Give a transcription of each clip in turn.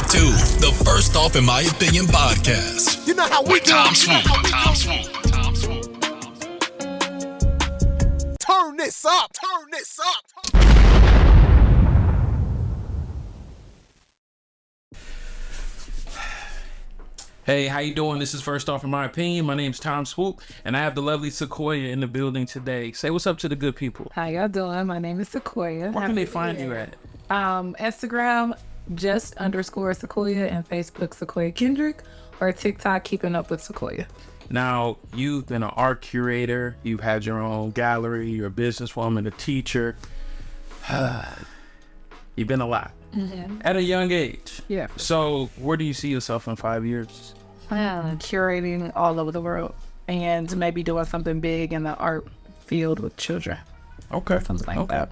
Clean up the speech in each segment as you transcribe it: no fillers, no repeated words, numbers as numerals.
to the First Off in My Opinion podcast. You know how we do. Tom Swoop. Turn this up. Turn this up. Hey, how you doing? This is First Off in My Opinion. My name's Tom Swoop, and I have the lovely Sekoya in the building today. Say what's up to the good people. How y'all doing? My name is Sekoya. Where can they find you at? Instagram, just _ Sekoya, and Facebook, Sekoyia Kendrick, or TikTok, Keeping Up with Sekoya. Now, you've been an art curator. You've had your own gallery. You're a businesswoman, a teacher. You've been a lot. Mm-hmm. At a young age. Yeah. So, where do you see yourself in 5 years? Curating all over the world and maybe doing something big in the art field with children. Okay. Something like that.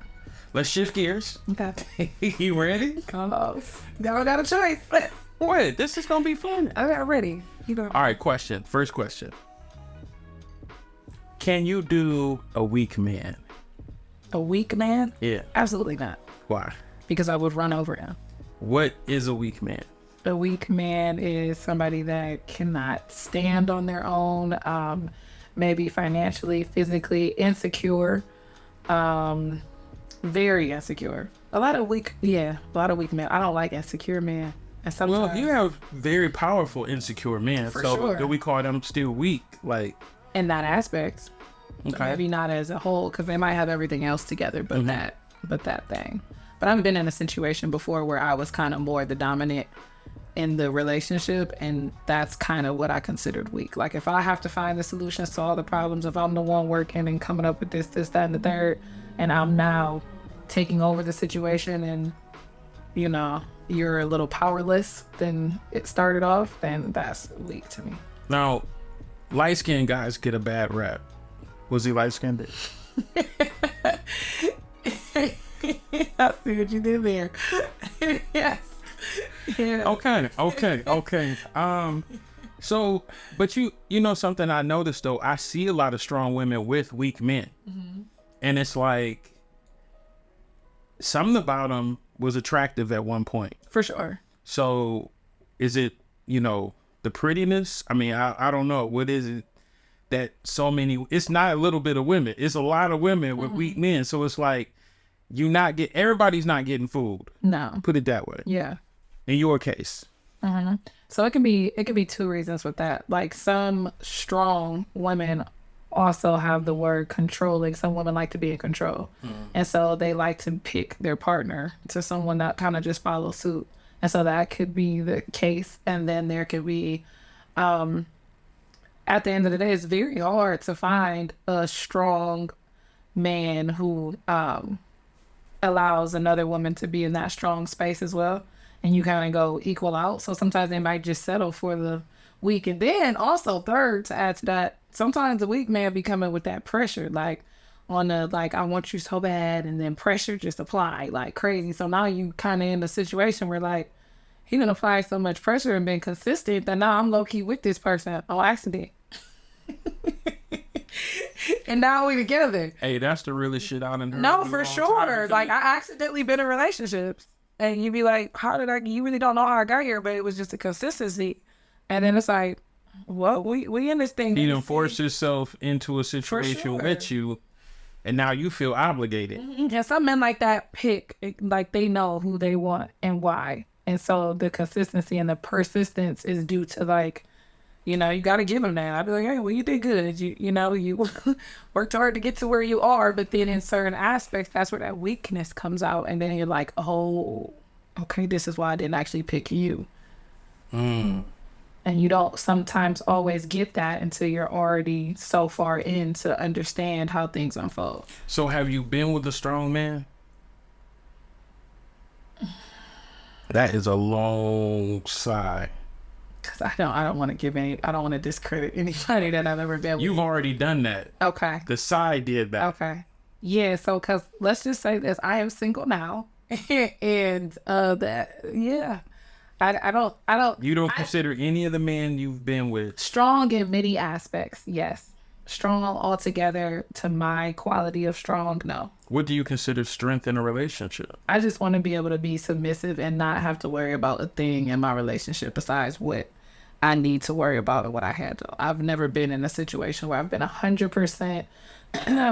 Let's shift gears. Okay. You ready? Never got a choice. Wait, this is going to be fun. I got ready. You know. All right, question. First question. Can you do a weak man? A weak man? Yeah. Absolutely not. Why? Because I would run over him. What is a weak man? A weak man is somebody that cannot stand on their own, maybe financially, physically insecure, very insecure. A lot of weak men. I don't like insecure men. And sometimes, well, you have very powerful insecure men. For so sure. do we call them still weak? Like, in that aspect, okay. maybe not as a whole, because they might have everything else together, but that thing. But I've been in a situation before where I was kind of more the dominant in the relationship, and that's kind of what I considered weak. Like, if I have to find the solutions to all the problems, if I'm the one working and coming up with this, that, and the third, and I'm now taking over the situation, and you know, you're a little powerless than it started off, then that's weak to me. Now, light-skinned guys get a bad rap. Was he light-skinned? I see what you did there. Yes. Yeah. Okay. So, but you know something I noticed though, I see a lot of strong women with weak men. Mm-hmm. And it's like, something about them was attractive at one point. For sure. So, is it, you know, the prettiness? I mean, I don't know. What is it that so many, it's not a little bit of women. It's a lot of women with weak men. So it's like, everybody's not getting fooled. No. Put it that way. Yeah. In your case. Mm-hmm. So it can be two reasons with that. Like, some strong women also have the word controlling. Some women like to be in control. And so they like to pick their partner to someone that kind of just follows suit. And so that could be the case. And then there could be, at the end of the day, it's very hard to find a strong man who allows another woman to be in that strong space as well. And you kind of go equal out. So sometimes they might just settle for the weak. And then also, third, to add to that, sometimes the weak man be coming with that pressure, like on the, like, I want you so bad, and then pressure just apply like crazy. So now you kind of in a situation where, like, he done applied so much pressure and been consistent that now I'm low-key with this person on accident. And now we together. Hey, that's the realest shit out in her. No, for sure. Like, I accidentally been in relationships. And you be like, you really don't know how I got here, but it was just a consistency. And then it's like, well, we in this thing. He done forced yourself into a situation with you, and now you feel obligated. Mm-hmm. And some men like that pick, like, they know who they want and why. And so the consistency and the persistence is due to, like, you know, you got to give them that. I'd be like, hey, well, you did good. You know, you worked hard to get to where you are. But then in certain aspects, that's where that weakness comes out. And then you're like, oh, okay, this is why I didn't actually pick you. And you don't sometimes always get that until you're already so far in to understand how things unfold. So have you been with a strong man? That is a long sigh. Cause I don't want to discredit anybody that I've ever been with. You've already done that. Okay. The side did that. Okay. Yeah. So, cause let's just say this: I am single now, and I don't. You don't consider any of the men you've been with strong in many aspects? Yes. strong altogether to my quality of strong, no. What do you consider strength in a relationship? I just want to be able to be submissive and not have to worry about a thing in my relationship besides what I need to worry about and what I handle. I've never been in a situation where I've been 100%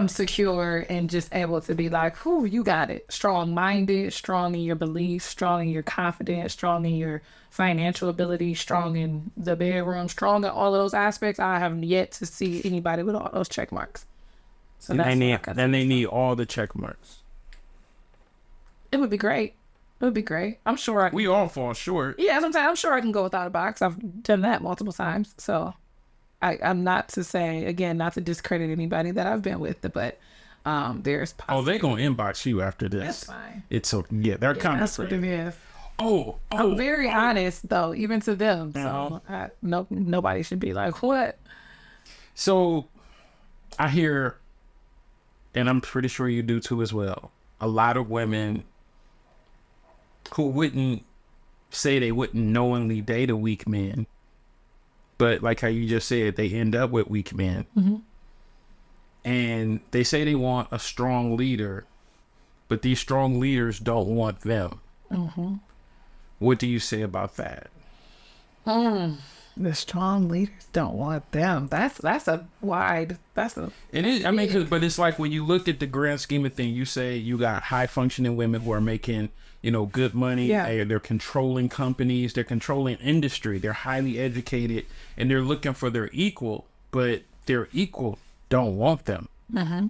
secure and just able to be like, whew, you got it. Strong-minded, strong in your beliefs, strong in your confidence, strong in your financial ability, strong in the bedroom, strong in all of those aspects. I have yet to see anybody with all those check marks. So Then they need all the check marks. It would be great. It would be great. I'm sure We all fall short. Yeah, sometimes I'm sure I can go without a box. I've done that multiple times. So I'm not to say, again, not to discredit anybody that I've been with, but there's Oh, they gonna inbox you after this. That's fine. It's yeah, they're coming. That's what it is. Oh, I'm very honest though, even to them. So nobody should be like, what? So I hear, and I'm pretty sure you do too as well, a lot of women who wouldn't say they wouldn't knowingly date a weak man, but like how you just said, they end up with weak men. Mm-hmm. And they say they want a strong leader, but these strong leaders don't want them. Mm-hmm. What do you say about that? The strong leaders don't want them. That's a wide. It is. I mean, but it's like when you look at the grand scheme of things, you say you got high functioning women who are making, good money. Yeah. They're controlling companies. They're controlling industry. They're highly educated, and they're looking for their equal, but their equal don't want them. Mm-hmm.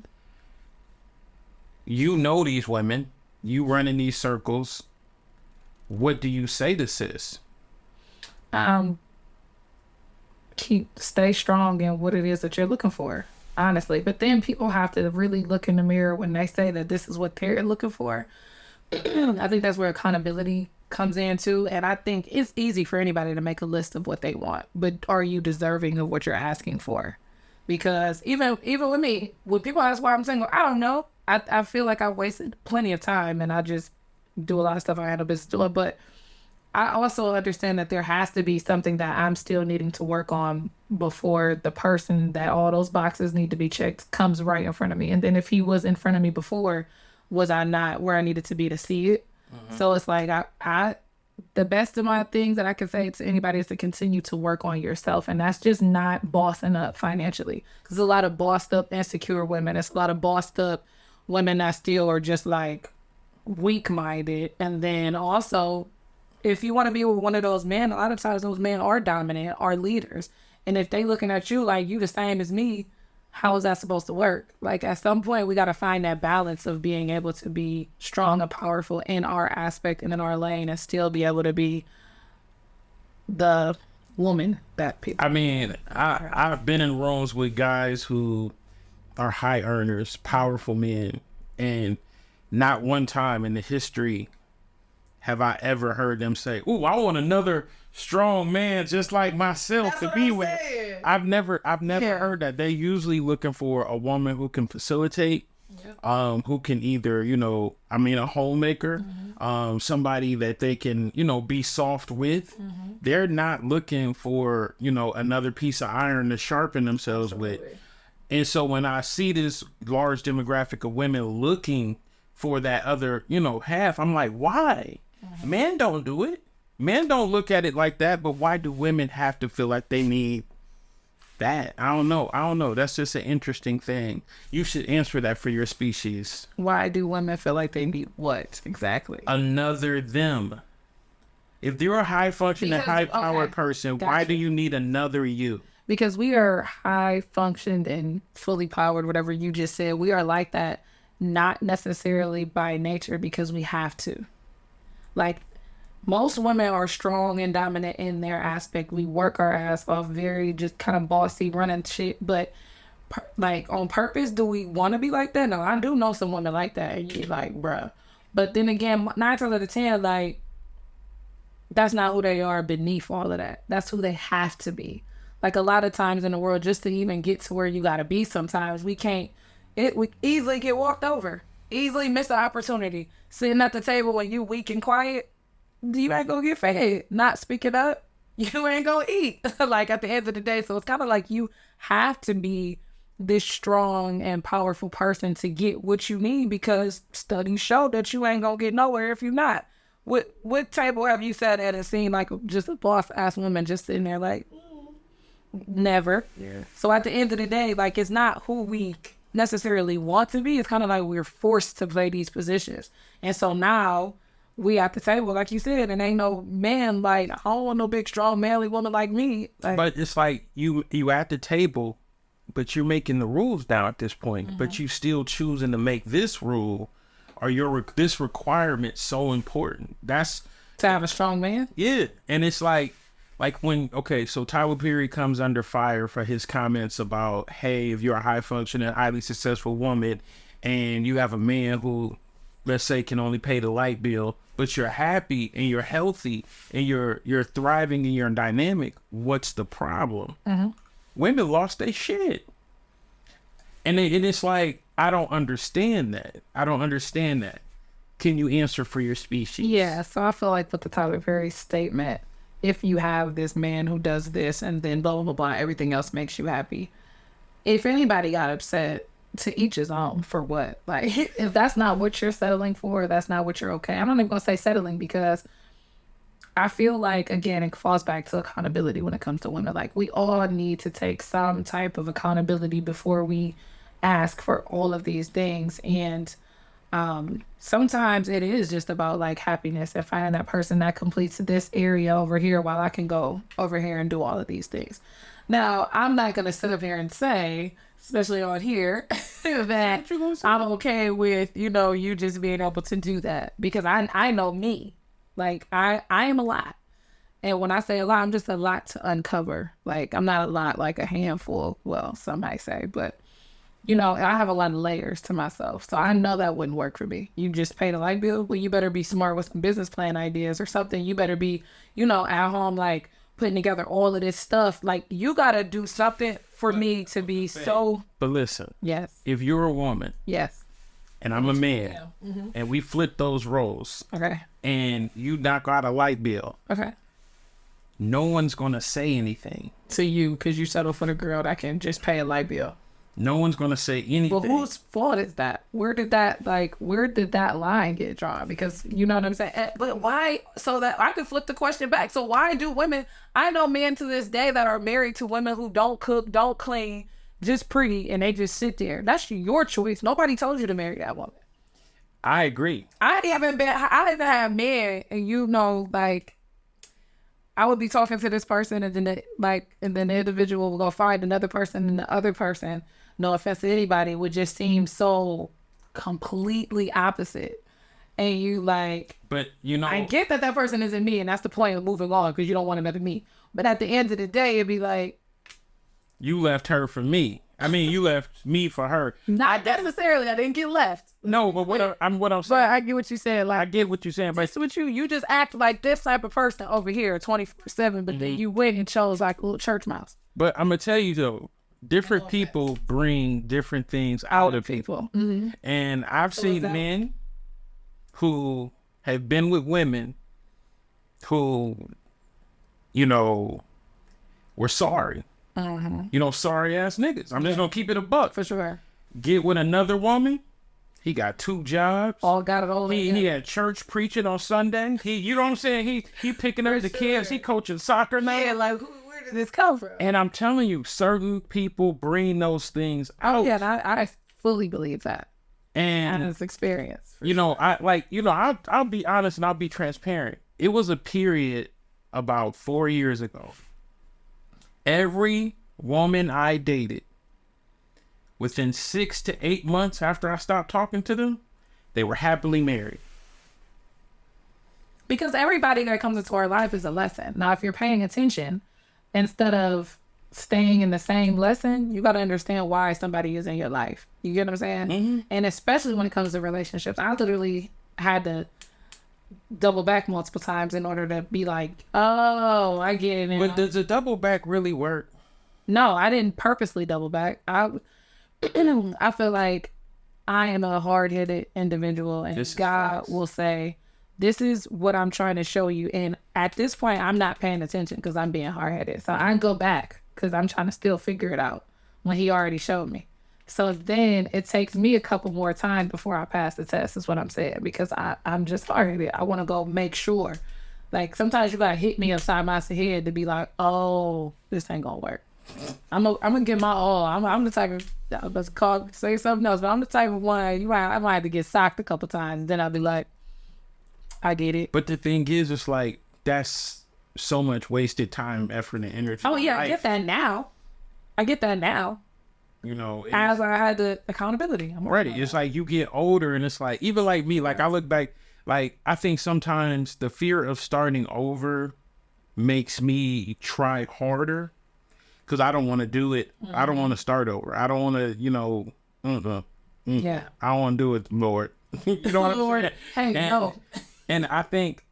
You know these women. You run in these circles. What do you say to sis? Stay strong in what it is that you're looking for, honestly. But then people have to really look in the mirror when they say that this is what they're looking for. I think that's where accountability comes in too. And I think it's easy for anybody to make a list of what they want, but are you deserving of what you're asking for? Because even with me, when people ask why I'm single, I don't know. I feel like I've wasted plenty of time and I just do a lot of stuff I had no business doing. But I also understand that there has to be something that I'm still needing to work on before the person that all those boxes need to be checked comes right in front of me. And then if he was in front of me before, was I not where I needed to be to see it? Mm-hmm. So it's like I the best of my things that I can say to anybody is to continue to work on yourself. And that's just not bossing up financially. Because a lot of bossed up, insecure women. It's a lot of bossed up women that still are just like weak-minded. And then also, if you want to be with one of those men, a lot of times those men are dominant, are leaders. And if they looking at you like you the same as me, how is that supposed to work? Like at some point, we got to find that balance of being able to be strong and powerful in our aspect and in our lane and still be able to be the woman that people... I mean, I've been in rooms with guys who are high earners, powerful men, and not one time in the history have I ever heard them say, "Ooh, I want another strong man just like myself to be with." I've never heard that. They're usually looking for a woman who can facilitate, who can either, a homemaker, somebody that they can, be soft with. Mm-hmm. They're not looking for, another piece of iron to sharpen themselves with. And so when I see this large demographic of women looking for that other, half, I'm like, why? Mm-hmm. Men don't do it. Men don't look at it like that, but why do women have to feel like they need that? I don't know. That's just an interesting thing. You should answer that for your species. Why do women feel like they need what exactly? Another them. If you're a high-functioning, high-powered person, why do you need another you? Because we are high-functioned and fully powered, whatever you just said. We are like that, not necessarily by nature because we have to. Like, most women are strong and dominant in their aspect. We work our ass off, very just kind of bossy, running shit. But, like, on purpose, do we want to be like that? No, I do know some women like that. And you're like, bruh. But then again, 9 times out of 10, like, that's not who they are beneath all of that. That's who they have to be. Like, a lot of times in the world, just to even get to where you got to be sometimes, we easily get walked over. Easily miss an opportunity. Sitting at the table when you weak and quiet, you ain't gonna get fed. Not speaking up, you ain't gonna eat. Like at the end of the day. So it's kind of like you have to be this strong and powerful person to get what you need, because studies show that you ain't gonna get nowhere if you're not. What table have you sat at and seen like just a boss ass woman just sitting there like, never. Yeah. So at the end of the day, like, it's not who we necessarily want to be. It's kind of like we're forced to play these positions. And so now we at the table, like you said, and ain't no man like, I don't want no big, strong, manly woman like me. Like, but it's like you at the table, but you're making the rules now at this point, but you still choosing to make this rule or this requirement so important. That's to have a strong man. Yeah. And it's like when, okay, so Tyler Perry comes under fire for his comments about, hey, if you're a high functioning, highly successful woman and you have a man who, let's say, can only pay the light bill, but you're happy and you're healthy and you're thriving and you're dynamic, what's the problem? Women lost their shit. And it's like, I don't understand that. Can you answer for your species? Yeah, so I feel like with the Tyler Perry statement, if you have this man who does this and then blah, blah, blah, blah, everything else makes you happy. If anybody got upset, to each his own. For what? Like, if that's not what you're settling for, that's not what you're okay. I'm not even going to say settling, because I feel like, again, it falls back to accountability when it comes to women. Like, we all need to take some type of accountability before we ask for all of these things. And sometimes it is just about like happiness and finding that person that completes this area over here while I can go over here and do all of these things. Now, I'm not going to sit up here and say, especially on here, that I'm okay with, you just being able to do that, because I know me. Like, I am a lot. And when I say a lot, I'm just a lot to uncover. Like, I'm not a lot like a handful. Well, some might say, but I have a lot of layers to myself. So I know that wouldn't work for me. You just pay the light bill. Well, you better be smart with some business plan ideas or something. You better be, at home, like putting together all of this stuff. Like, you got to do something for me to be so. But listen. Yes. If you're a woman. Yes. And I'm a man. And we flip those roles. Okay. And you knock out a light bill. Okay. No one's going to say anything. To you, because you settle for the girl that can just pay a light bill. No one's going to say anything. Well, whose fault is that? Where did that line get drawn? Because you know what I'm saying? But why? So that I could flip the question back. So why do women, I know men to this day that are married to women who don't cook, don't clean, just pretty, and they just sit there. That's your choice. Nobody told you to marry that woman. I agree. I haven't had men, and like, I would be talking to this person, and then the individual will go find another person, and the other person, no offense to anybody, would just seem so completely opposite. And you like, but I get that person isn't me, and that's the point of moving on, because you don't want another me. But at the end of the day, it'd be like, you left her for me. I mean, you left me for her. Not necessarily. I didn't get left. No, but what I'm saying. But I get what you said. Like, I get what you're saying. But it's with you just act like this type of person over here 24/7, but then you went and chose like a little church mouse. But I'm gonna tell you though, different people bring different things out of people. And I've seen men who have been with women who, were sorry. Sorry ass niggas. I'm just gonna keep it a buck. For sure. Get with another woman. He got 2 jobs. All got it all. He had church preaching on Sunday. You know what I'm saying? He picking up the kids. He coaching soccer now. Yeah, like where did this come from? And I'm telling you, certain people bring those things out. Yeah, and I fully believe that. And it's experience. I'll be honest and I'll be transparent. It was a period about 4 years ago. Every woman I dated, within 6 to 8 months after I stopped talking to them, they were happily married. Because everybody that comes into our life is a lesson. Now, if you're paying attention, instead of staying in the same lesson, you got to understand why somebody is in your life. You get what I'm saying? And especially when it comes to relationships, I literally had to double back multiple times in order to be like, oh, I get it now. But does a double back really work? No, I didn't purposely double back. I feel like I am a hard-headed individual, and God will say, this is what I'm trying to show you. And at this point, I'm not paying attention because I'm being hard-headed. So I go back because I'm trying to still figure it out when he already showed me. So then it takes me a couple more times before I pass the test, is what I'm saying, because I'm just hard. I want to go make sure. Like, sometimes you gotta hit me upside my head to be like, oh, this ain't gonna work. I'm gonna get my all. I'm the type of, I was about to say something else, but I'm the type of one, I might have to get socked a couple times. Then I'll be like, I get it. But the thing is, it's like, that's so much wasted time, effort, and energy. Oh, yeah, I get that now. You know, As I had the accountability. I'm ready. It's like you get older, and it's like, even like me, like I look back, like I think sometimes the fear of starting over makes me try harder because I don't want to do it. I don't want to start over. I don't want to, Yeah. I don't want to do it, Lord. You know what I'm saying? Hey, no. And I think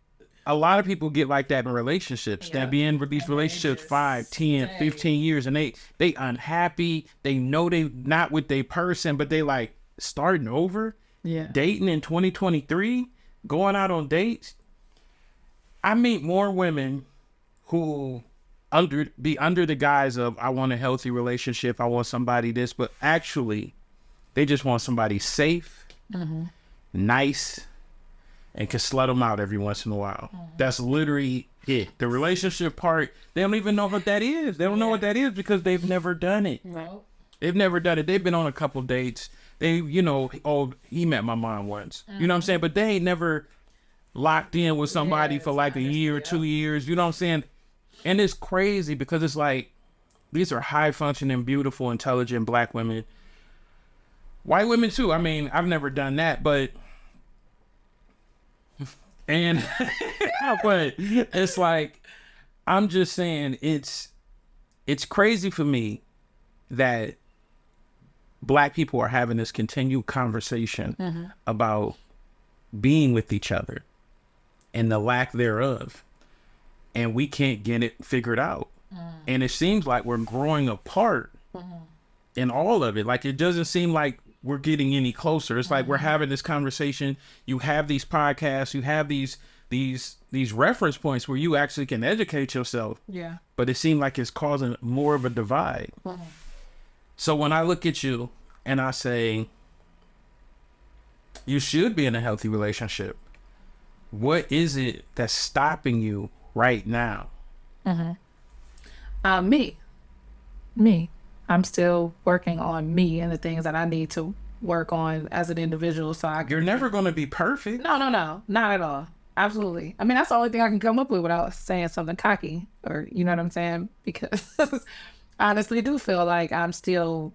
a lot of people get like that in relationships, that be in these relationships 5, 10, 15 years, and they unhappy. They know they not with their person, but they like starting over. Yeah. Dating in 2023, going on dates. I meet more women who be under the guise of, I want a healthy relationship, I want somebody this, but actually they just want somebody safe, nice, and can slut them out every once in a while. That's literally it. The relationship part, they don't even know what that is. They don't know what that is because they've never done it. No. They've never done it. They've been on a couple dates. They, oh, he met my mom once. You know what I'm saying? But they ain't never locked in with somebody for like a year or 2 years. You know what I'm saying? And it's crazy because it's like, these are high functioning, beautiful, intelligent Black women. White women too. I mean, I've never done that, but but it's like, I'm just saying, it's crazy for me that Black people are having this continued conversation about being with each other and the lack thereof, and we can't get it figured out. And it seems like we're growing apart in all of it. Like, it doesn't seem like we're getting any closer. It's like we're having this conversation. You have these podcasts, you have these reference points where you actually can educate yourself. Yeah. But it seems like it's causing more of a divide. So when I look at you and I say, you should be in a healthy relationship, what is it that's stopping you right now? Me. I'm still working on me and the things that I need to work on as an individual. So You're never going to be perfect. No, not at all. Absolutely. I mean, that's the only thing I can come up with without saying something cocky, or, you know what I'm saying? Because I honestly do feel like I'm still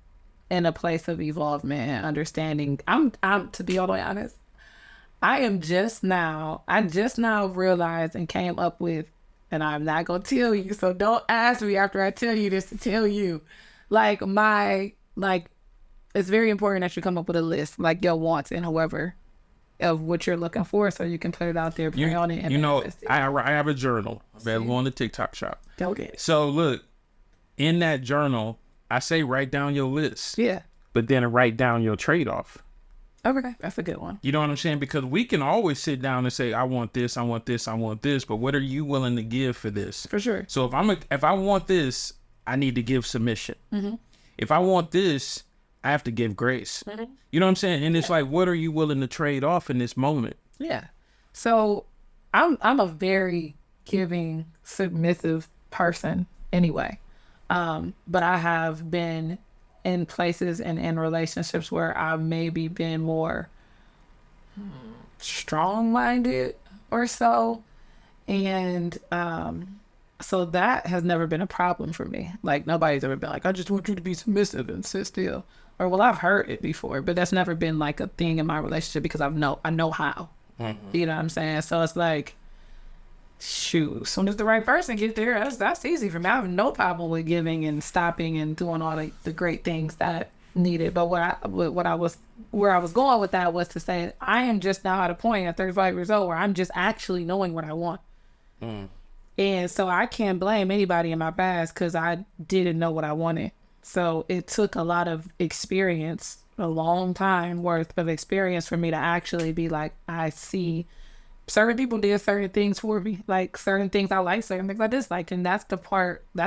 in a place of evolvement and understanding. I'm to be all the way honest, I just now realized and came up with, and I'm not going to tell you, so don't ask me after I tell you this to tell you. It's very important that you come up with a list, like your wants and however, of what you're looking for, so you can put it out there, pray on it, and manifest it. I have a journal available on the TikTok shop. Okay. So look, in that journal, I say write down your list. Yeah. But then write down your trade-off. Okay, that's a good one. You know what I'm saying? Because we can always sit down and say, I want this, I want this, I want this, but what are you willing to give for this? For sure. So if I want this, I need to give submission. If I want this, I have to give grace. You know what I'm saying? And it's like, what are you willing to trade off in this moment? Yeah. So I'm a very giving, submissive person anyway. But I have been in places and in relationships where I've maybe been more strong-minded or so. And so that has never been a problem for me. Like, nobody's ever been like, I just want you to be submissive and sit still. Or, well, I've heard it before, but that's never been like a thing in my relationship because I know how. You know what I'm saying? So it's like, shoot, as soon as the right person gets there, that's easy for me. I have no problem with giving and stopping and doing all the great things that needed. But where I was going with that was to say, I am just now at a point at 35 years old where I'm just actually knowing what I want. And so I can't blame anybody in my past because I didn't know what I wanted. So it took a lot of experience, a long time worth of experience for me to actually be like, I see certain people did certain things for me, like certain things I like, certain things I disliked. And that's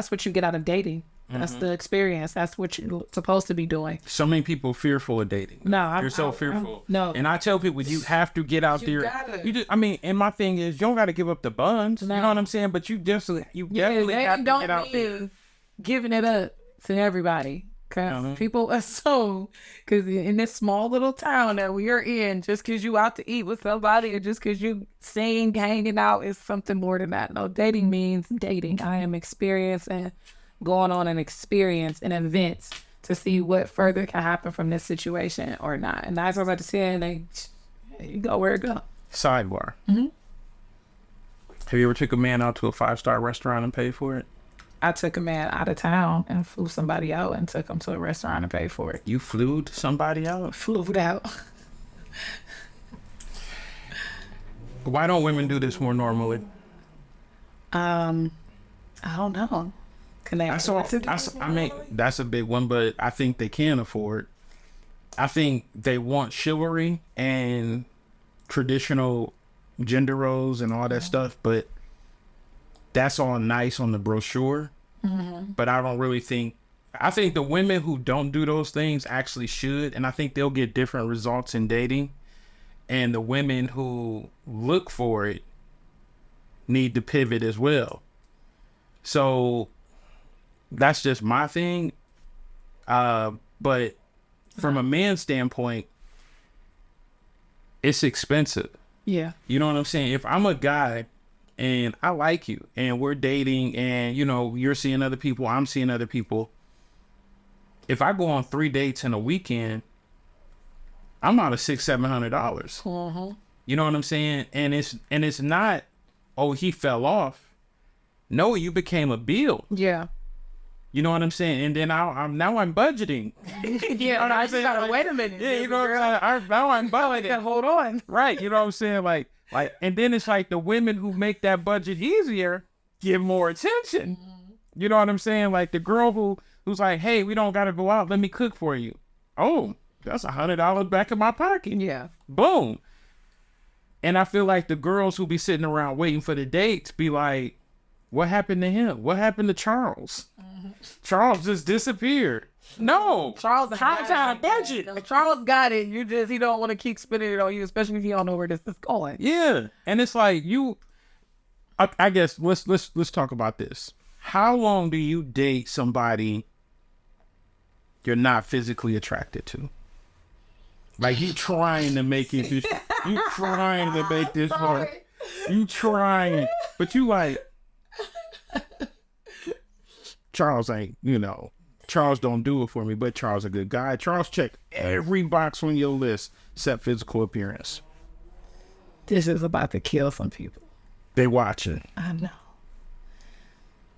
what you get out of dating That's the experience. That's what you're supposed to be doing. So many people fearful of dating. No, you're so fearful. No. And I tell people, you have to get out there. Gotta. You just, I mean, and my thing is, you don't got to give up the buns. No. You know what I'm saying? But you definitely have to get out there. Giving it up to everybody. Because people assume, because in this small little town that we are in, just because you out to eat with somebody or just because you sing, hanging out is something more than that. No, dating means dating. I am experiencing, going on an experience, an event to see what further can happen from this situation or not. And 9 times out of 10, you go where it go. Sidebar. Have you ever took a man out to a 5-star restaurant and paid for it? I took a man out of town and flew somebody out and took him to a restaurant and paid for it. You flew somebody out? Flew out. Why don't women do this more normally? I don't know. Can they afford to do it? I mean, that's a big one, but I think they can afford. I think they want chivalry and traditional gender roles and all that stuff, but that's all nice on the brochure. But I don't really think, I think the women who don't do those things actually should, and I think they'll get different results in dating. And the women who look for it need to pivot as well. So that's just my thing. But from a man's standpoint, it's expensive. Yeah. You know what I'm saying? If I'm a guy and I like you and we're dating and, you know, you're seeing other people, I'm seeing other people. If I go on 3 dates in a weekend, I'm out of $600-700. You know what I'm saying? And it's not, oh, he fell off. No, you became a bill. Yeah. You know what I'm saying? And then I'm budgeting. Yeah, I just gotta wait a minute. Yeah, you know what I'm saying? Now I'm budgeting. Hold on. Right, you know what I'm saying? Like, and then it's like the women who make that budget easier give more attention. You know what I'm saying? Like the girl who's like, hey, we don't gotta go out, let me cook for you. Oh, that's $100 back in my pocket. Yeah. Boom. And I feel like the girls who be sitting around waiting for the dates be like, what happened to him? What happened to Charles? Charles just disappeared. No. Charles time budget. No, Charles got it. He don't want to keep spending it on you, especially if you don't know where this is going. Yeah. And it's like I guess let's talk about this. How long do you date somebody you're not physically attracted to? Like you trying to make it you trying to make this hard. You trying, but you like Charles ain't, you know, Charles don't do it for me, but Charles a good guy. Charles checked every box on your list except physical appearance. This is about to kill some people. They watching. I know.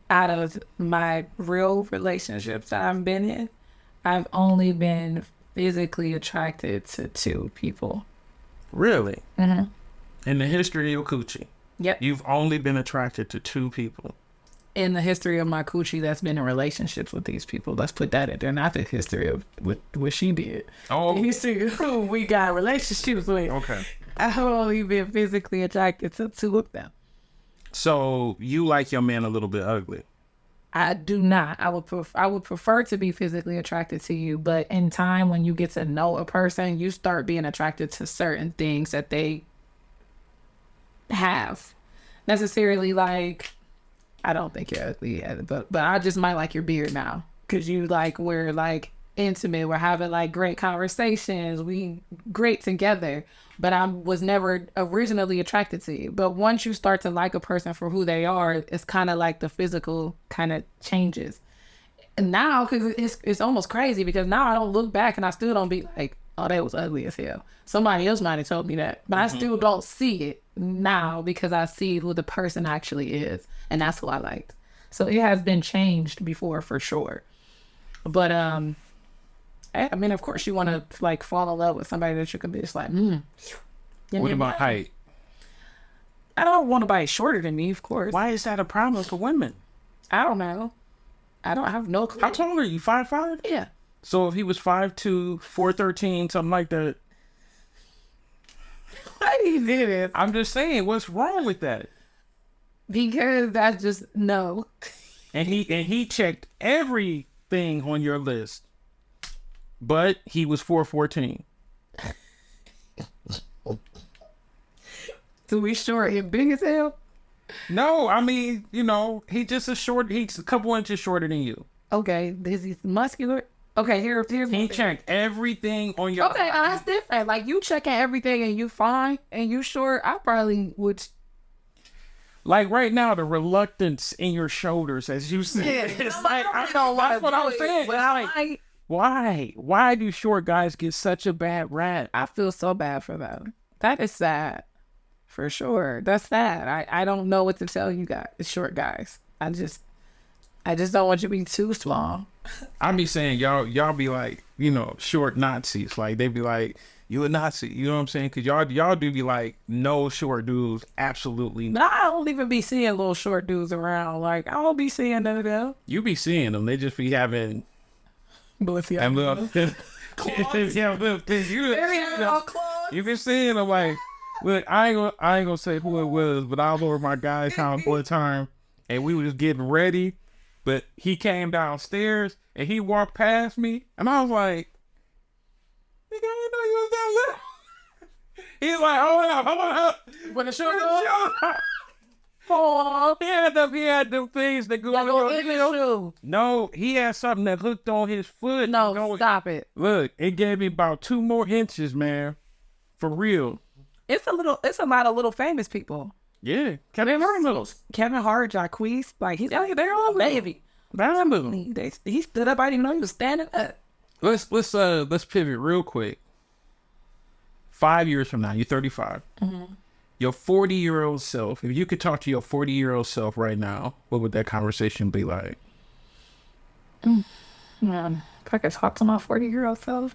Out of my real relationships that I've been in, I've only been physically attracted to 2 people. Really? In the history of your coochie? Yep. You've only been attracted to 2 people. In the history of my coochie that's been in relationships with these people. Let's put that in there. Not the history of what she did. Oh. You see who we got relationships with. Okay. I've only been physically attracted to 2 of them. So you like your man a little bit ugly? I do not. I would prefer to be physically attracted to you, but in time when you get to know a person, you start being attracted to certain things that they have. Necessarily like, I don't think you're ugly yet, but I just might like your beard now. Cause we're like intimate. We're having like great conversations. We great together, but I was never originally attracted to you. But once you start to like a person for who they are, it's kind of like the physical kind of changes. And now, cause it's almost crazy because now I don't look back and I still don't be like, oh, that was ugly as hell. Somebody else might have told me that, but I still don't see it now because I see who the person actually is. And that's who I liked. So it has been changed before for sure. But, I mean, of course you want to like fall in love with somebody that you can be just like, What about height? I don't want nobody shorter than me, of course. Why is that a problem for women? I don't know. I don't have no clue. How tall are you? 5'5"? Yeah. So if he was 5'2", 413, something like that. Why do you do this? I'm just saying, what's wrong with that? Because that's just no. and he checked everything on your list, but he was 4'14". So we short and big as hell? No, I mean, you know, he's a couple inches shorter than you. Okay, is he muscular? Okay, here's He checked everything on your. Okay, that's different. Like you checking everything and you fine and you short, I probably would. Like right now, the reluctance in your shoulders as you said. It's like, I know that's what I'm saying. Like, why do short guys get such a bad rap? I feel so bad for them. That is sad. For sure. That's sad. I don't know what to tell you guys. It's short guys. I just don't want you to be too small. I be saying y'all be like, you know, short Nazis. Like they be like, you a Nazi. You know what I'm saying? Cause y'all do be like, no short dudes. Absolutely not. I don't even be seeing little short dudes around. Like I don't be seeing none of them. You be seeing them. They just be having Balenciaga. and little you been seeing them like, look, I ain't gonna say who it was, but I was over at my guy's house one time and we were just getting ready, but he came downstairs and he walked past me and I was like, nigga, I didn't know you was that little. He's like, hold up. When the short goes, Oh, he had them things that go on. No, he had something that hooked on his foot. No, stop it. Look, it gave me about 2 more inches, man. For real. It's a lot of little famous people. Yeah. Kevin Hart, Jacquees, like they're all baby. He stood up. I didn't know he was standing up. Let's pivot real quick. 5 years from now, you're 35. Mm-hmm. Your 40-year-old self, if you could talk to your 40-year-old self right now, what would that conversation be like? Man, if I could talk to my 40-year-old self,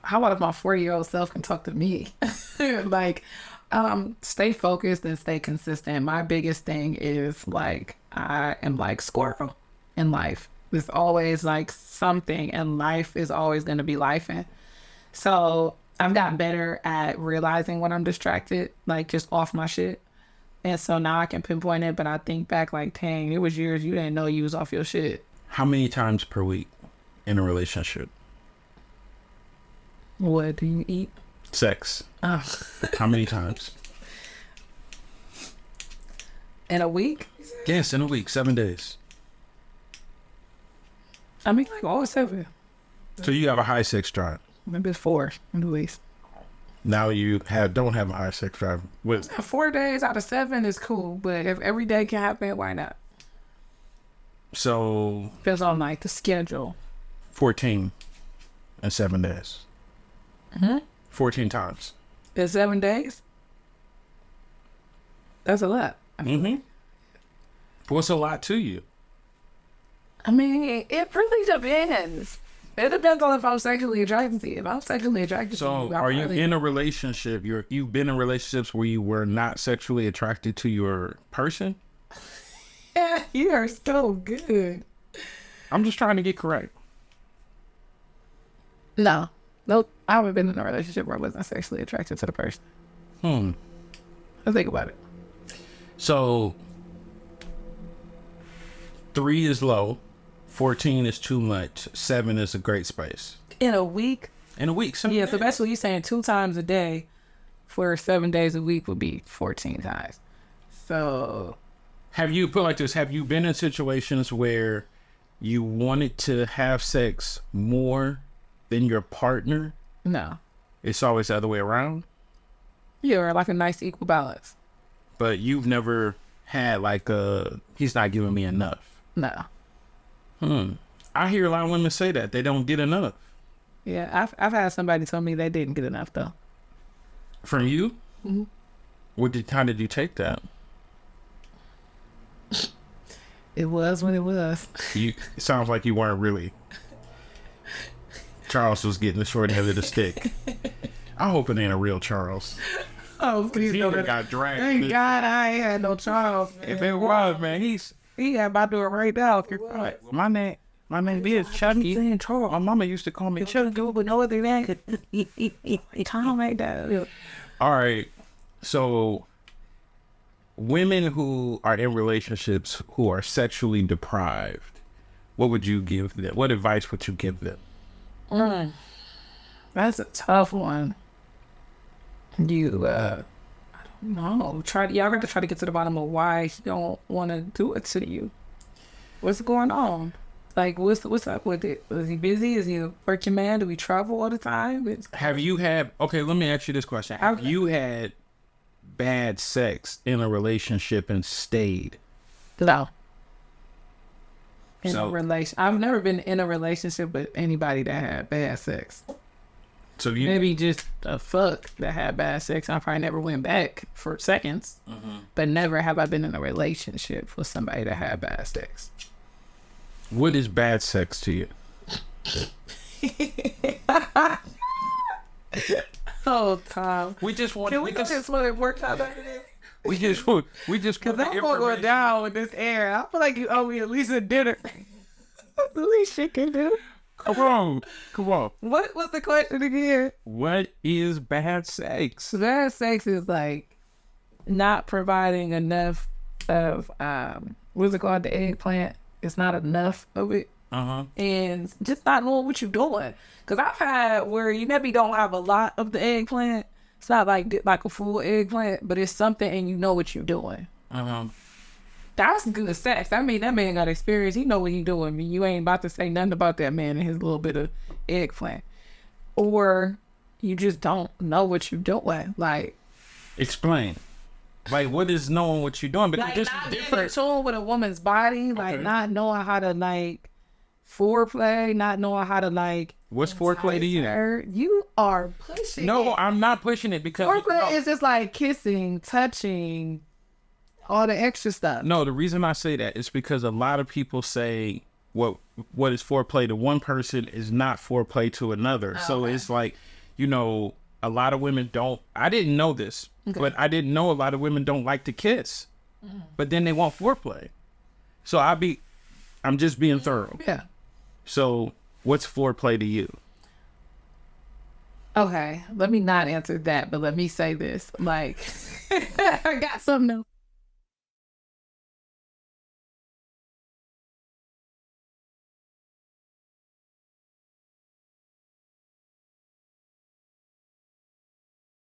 how about if my 40-year-old self can talk to me? Like, stay focused and stay consistent. My biggest thing is like, I am like squirrel in life. There's always like something and life is always going to be lifing. So I've gotten better at realizing when I'm distracted, like just off my shit. And so now I can pinpoint it, but I think back like, dang, it was years you didn't know you was off your shit. How many times per week in a relationship? What do you eat? Sex. Oh. How many times? In a week? Yes, in a week, 7 days. I mean, like all 7. So you have a high sex drive. Maybe it's 4 at least. Now you don't have a high sex drive. 4 days out of 7 is cool, but if every day can happen, why not? So depends on like the schedule. 14 in 7 days. 14 times. In 7 days? That's a lot. What's a lot to you? I mean, it really depends. It depends on if I'm sexually attracted to you. If I'm sexually attracted to you, are you in a relationship? You've been in relationships where you were not sexually attracted to your person? Yeah, you are so good. I'm just trying to get correct. No, I haven't been in a relationship where I wasn't sexually attracted to the person. Let's think about it. So 3 is low, 14 is too much, 7 is a great space. In a week? In a week. Yeah, so that's what you're saying. 2 times a day for 7 days a week would be 14 times. So have you been in situations where you wanted to have sex more than your partner? No. It's always the other way around? Yeah, like a nice equal balance. But you've never had like he's not giving me enough. No. I hear a lot of women say that. They don't get enough. Yeah, I've had somebody tell me they didn't get enough though. From you? How did you take that? It was what it was. It sounds like you weren't really. Charles was getting the short end of the stick. I hope it ain't a real Charles. Oh, please he don't. Got dragged. Thank God I ain't had no Charles. Man. If it was, man, he had my door right now. Right. My name is Chucky. My mama used to call me Chucky. But no other than Tom ain't that. All right. So women who are in relationships who are sexually deprived, what would you give them? What advice would you give them? That's a tough one. I don't know. Y'all got to try to get to the bottom of why he don't want to do it to you. What's going on? Like, what's up with it? Is he busy? Is he a working man? Do we travel all the time? Have you had, okay, let me ask you this question. Have you had bad sex in a relationship and stayed? No. I've never been in a relationship with anybody that had bad sex. So maybe just a fuck that had bad sex. I probably never went back for seconds, but never have I been in a relationship with somebody that had bad sex. What is bad sex to you? Oh, Tom. We just want to work out better this. We just because I'm going down with this air. I feel like you owe me at least a dinner. That's the least you can do. Come on. What's the question again? What is bad sex? Bad sex is like not providing enough of what's it called? The eggplant. It's not enough of it. And just not knowing what you're doing. Because I've had where you maybe don't have a lot of the eggplant. It's not like a full eggplant, but it's something and you know what you're doing. That's good sex. I mean, that man got experience. He know what he's doing. I mean, you ain't about to say nothing about that man and his little bit of eggplant. Or you just don't know what you're doing. Like, explain. Like, what is knowing what you're doing? Because like this not is different. tune with a woman's body, like not knowing how to like foreplay, not knowing how to like. What's foreplay to you? You are pushing. No, I'm not pushing it because foreplay is just like kissing, touching, all the extra stuff. No, the reason I say that is because a lot of people say what is foreplay to one person is not foreplay to another. So it's like, a lot of women don't. I didn't know this, but I didn't know a lot of women don't like to kiss, but then they want foreplay. So I'm just being thorough. Yeah. So what's foreplay to you? Okay, let me not answer that, but let me say this. Like, I got something else.